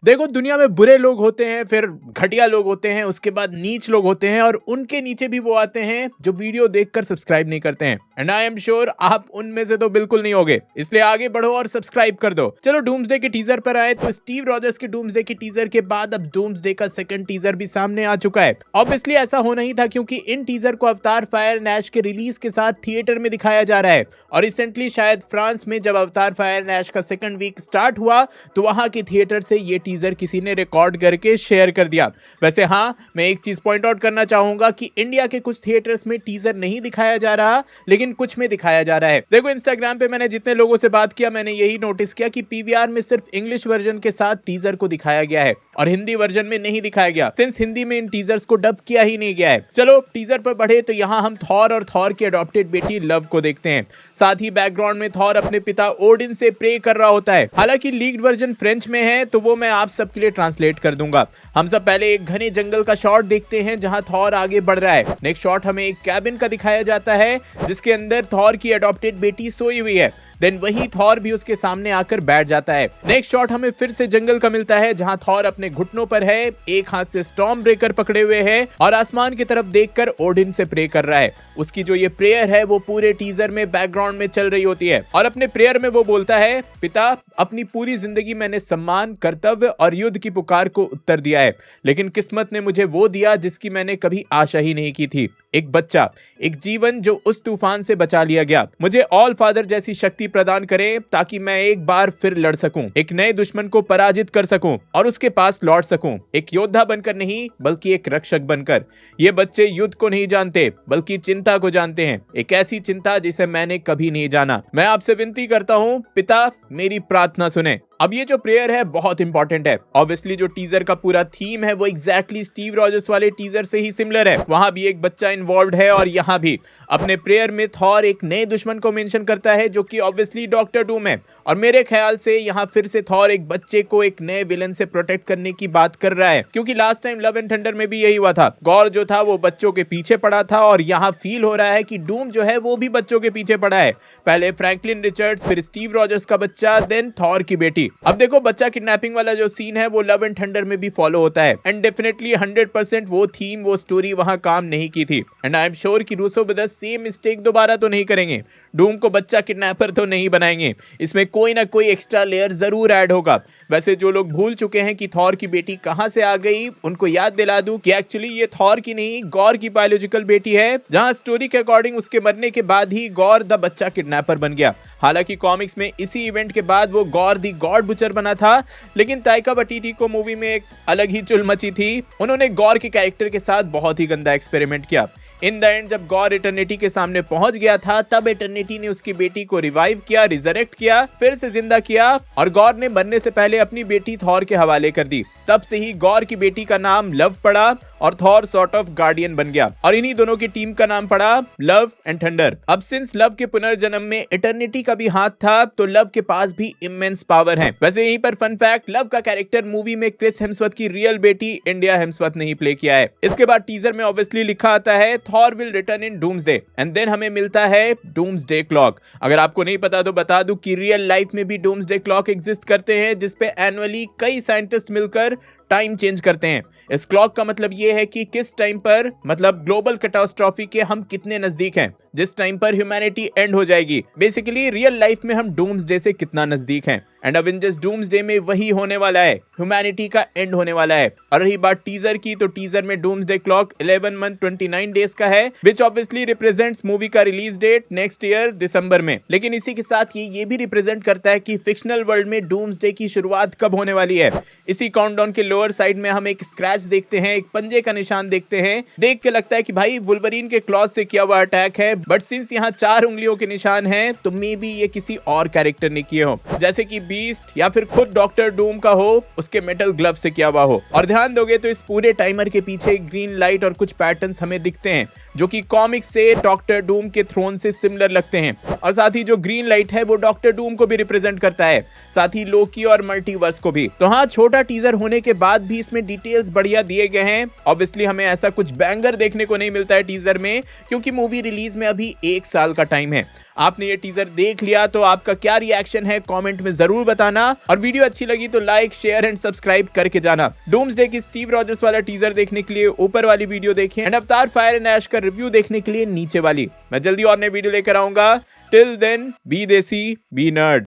देखो, दुनिया में बुरे लोग होते हैं, फिर घटिया लोग होते हैं, उसके बाद नीच लोग होते हैं और उनके नीचे भी वो आते हैं जो वीडियो देखकर सब्सक्राइब नहीं करते हैं। एंड आई एम श्योर आप उनमें से तो बिल्कुल नहीं होगे, इसलिए आगे बढ़ो और सब्सक्राइब कर दो। चलो डूम्सडे के टीजर पर आए तो स्टीव रॉजर्स के डूम्सडे के टीजर के बाद अब डूम्सडे का सेकंड टीजर भी सामने आ चुका है। ऑब्वियसली ऐसा होना ही था क्योंकि इन टीजर को अवतार फायर एंड ऐश के रिलीज के साथ थिएटर में दिखाया जा रहा है और रिसेंटली शायद फ्रांस में जब अवतार फायर एंड ऐश का सेकंड वीक स्टार्ट हुआ तो वहां के थिएटर से ये टीजर किसी ने रिकॉर्ड करके शेयर कर दिया। वैसे हाँ, मैं एक चीज पॉइंट आउट करना चाहूंगा कि इंडिया के कुछ थिएटर्स में टीजर नहीं दिखाया जा रहा, लेकिन कुछ में दिखाया जा रहा है। देखो, इंस्टाग्राम पे मैंने जितने लोगों से बात किया, मैंने यही नोटिस किया कि पीवीआर में सिर्फ इंग्लिश वर्जन के साथ टीजर को दिखाया गया है और हिंदी वर्जन में नहीं दिखाया गया, सिंस हिंदी में इन टीजर्स को डब किया ही नहीं गया है। चलो टीजर पर बढ़े तो यहाँ हम थॉर और थॉर की अडॉप्टेड बेटी लव को देखते हैं। साथ ही बैकग्राउंड में थॉर अपने पिता ओडिन से प्रे कर रहा होता है। हालांकि लीक्ड वर्जन फ्रेंच में है तो वो मैं आप सबके लिए ट्रांसलेट कर दूंगा। हम सब पहले एक घने जंगल का शॉट देखते हैं जहां थॉर आगे बढ़ रहा है। नेक्स्ट शॉट हमें एक कैबिन का दिखाया जाता है जिसके अंदर थॉर की अडॉप्टेड बेटी सोई हुई है। देन वही थॉर भी उसके सामने आकर बैठ जाता है। नेक्स्ट शॉट हमें फिर से जंगल का मिलता है जहां थॉर अपने घुटनों पर है, एक हाथ से स्टॉर्म ब्रेकर पकड़े हुए है और आसमान की तरफ देखकर ओडिन से प्रे कर रहा है। उसकी जो ये प्रेयर है वो पूरे टीजर में बैकग्राउंड में चल रही होती है और अपने प्रेयर में वो बोलता है, पिता, अपनी पूरी जिंदगी मैंने सम्मान, कर्तव्य और युद्ध की पुकार को उत्तर दिया है, लेकिन किस्मत ने मुझे वो दिया जिसकी मैंने कभी आशा ही नहीं की थी, एक बच्चा, एक जीवन जो उस तूफान से बचा लिया गया। मुझे ऑल फादर जैसी शक्ति प्रदान करें ताकि मैं एक बार फिर लड़ सकूं, एक नए दुश्मन को पराजित कर सकूं और उसके पास लौट सकूं, एक योद्धा बनकर नहीं बल्कि एक रक्षक बनकर। ये बच्चे युद्ध को नहीं जानते बल्कि चिंता को जानते हैं, एक ऐसी चिंता जिसे मैंने कभी नहीं जाना। मैं आपसे विनती करता हूं, पिता, मेरी प्रार्थना सुने। अब ये जो प्रेयर है बहुत इंपॉर्टेंट है। ऑब्वियसली जो टीजर का पूरा थीम है वो एग्जैक्टली स्टीव रॉजर्स वाले टीजर से ही सिमिलर है। वहां भी एक बच्चा इन्वॉल्व्ड है और यहाँ भी अपने प्रेयर में थॉर एक नए दुश्मन को मेंशन करता है जो कि ऑब्वियसली डॉक्टर डूम है और मेरे ख्याल से यहाँ फिर से थॉर एक बच्चे को एक नए विलन से प्रोटेक्ट करने की बात कर रहा है, क्योंकि last time love and thunder में भी यही हुआ था। गॉर जो था वो बच्चों के पीछे पड़ा था और यहाँ फील हो रहा है कि डूम जो है वो भी बच्चों के पीछे पड़ा है। पहले फ्रैंकलिन रिचर्ड्स, फिर स्टीव रॉजर्स का बच्चा, देन थॉर की बेटी। अब देखो, बच्चा किडनैपिंग वाला जो सीन है वो लव एंड थंडर में भी फॉलो होता है एंड डेफिनेटली 100% वो थीम, वो स्टोरी वहां काम नहीं की थी एंड आई एम श्योर कि रूसो ब्रदर्स सेम मिस्टेक दोबारा तो नहीं करेंगे। डूम को बच्चा किडनैपर तो नहीं बनाएंगे, इसमें कोई ना कोई एक्स्ट्रा लेयर जरूर ऐड होगा। वैसे जो लोग भूल चुके हैं कि थॉर की बेटी कहां से आ गई, उनको याद दिला दूं कि एक्चुअली ये थॉर की नहीं, गॉर की बायोलॉजिकल बेटी है, जहां स्टोरी के अकॉर्डिंग उसके मरने के बाद ही गॉर द बच्चा किडनैपर बन गया। हालांकि कॉमिक्स में इसी इवेंट के बाद वो गॉर दी गॉड बुचर बना था, लेकिन ताइका वाइटिटी को मूवी में एक अलग ही चुल मची थी। उन्होंने गॉर के कैरेक्टर के साथ बहुत ही गंदा एक्सपेरिमेंट किया। इन द एंड जब गॉर इटर्निटी के सामने पहुंच गया था तब इटर्निटी ने उसकी बेटी को रिवाइव किया, रिजरेक्ट किया, फिर से जिंदा किया और गॉर ने मरने से पहले अपनी बेटी थॉर के हवाले कर दी। तब से ही गॉर की बेटी का नाम लव पड़ा और थॉर सॉर्ट ऑफ गार्डियन बन गया और इन्हीं दोनों की टीम का नाम पड़ा लव एंड थंडर। अब सिंस लव के पुनर्जन्म में इटर्निटी का भी हाथ था तो लव के पास भी इमेंस पावर है। वैसे यहीं पर फन फैक्ट, लव का कैरेक्टर मूवी में क्रिस हेम्सवर्थ की रियल बेटी इंडिया हेम्सवर्थ ने ही प्ले किया है। इसके बाद टीजर में ऑब्वियसली लिखा आता है Thor will return in doomsday and then हमें मिलता है डूम्सडे क्लॉक। अगर आपको नहीं पता तो बता दूं कि रियल लाइफ में भी डूम्सडे क्लॉक एग्जिस्ट करते हैं जिसपे एनुअली कई साइंटिस्ट मिलकर टाइम चेंज करते हैं। इस क्लॉक का मतलब ये है कि किस टाइम पर, मतलब ग्लोबल कैटास्ट्रॉफी के हम कितने नजदीक हैं, जिस टाइम पर ह्यूमैनिटी एंड हो जाएगी। बेसिकली रियल लाइफ में हम डूम्सडे से कितना नजदीक हैं एंड अवेंजर्स डूम्सडे में वही होने वाला है, ह्यूमैनिटी का एंड होने वाला है। और रही बात टीजर की, तो टीजर में डूम्सडे क्लॉक 11 मंथ 29 डेज का है, विच ऑब्वियसली रिप्रेजेंट्स मूवी का रिलीज डेट नेक्स्ट ईयर दिसंबर में। लेकिन इसी के साथ ये भी रिप्रेजेंट करता है कि फिक्शनल वर्ल्ड में डूम्सडे की शुरुआत कब होने वाली है। इसी काउंटडाउन के लोअर साइड में हम एक स्क्रैच देखते हैं, एक पंजे का निशान देखते हैं। देख के लगता है कि भाई वुल्वरीन के क्लॉज से किया हुआ अटैक है, बट सिंस यहाँ 4 उंगलियों के निशान हैं तो मे बी ये किसी और कैरेक्टर ने किए हो, जैसे कि बीस्ट या फिर खुद डॉक्टर डूम का हो, उसके मेटल ग्लव से किया हुआ हो। और ध्यान दोगे तो इस पूरे टाइमर के पीछे ग्रीन लाइट और कुछ पैटर्न्स हमें दिखते हैं जो कि कॉमिक्स से डॉक्टर डूम के थ्रोन से सिमिलर लगते हैं। और साथ ही जो ग्रीन लाइट है वो डॉक्टर डूम को भी रिप्रेजेंट करता है, साथ ही लोकी और मल्टीवर्स को भी। तो हाँ, छोटा टीजर होने के बाद भी इसमें डिटेल्स बढ़िया दिए गए हैं। ऑब्वियसली हमें ऐसा कुछ बैंगर देखने को नहीं मिलता है टीजर में, क्योंकि मूवी रिलीज में अभी 1 साल का टाइम है। आपने ये टीजर देख लिया तो आपका क्या रिएक्शन है कमेंट में जरूर बताना, और वीडियो अच्छी लगी तो लाइक शेयर एंड सब्सक्राइब करके जाना। डूम्सडे की स्टीव रॉजर्स वाला टीजर देखने के लिए ऊपर वाली वीडियो देखें एंड अवतार फायर एंड ऐश का रिव्यू देखने के लिए नीचे वाली। मैं जल्दी और नई वीडियो लेकर आऊंगा। टिल देन बी देसी बी नर्ड।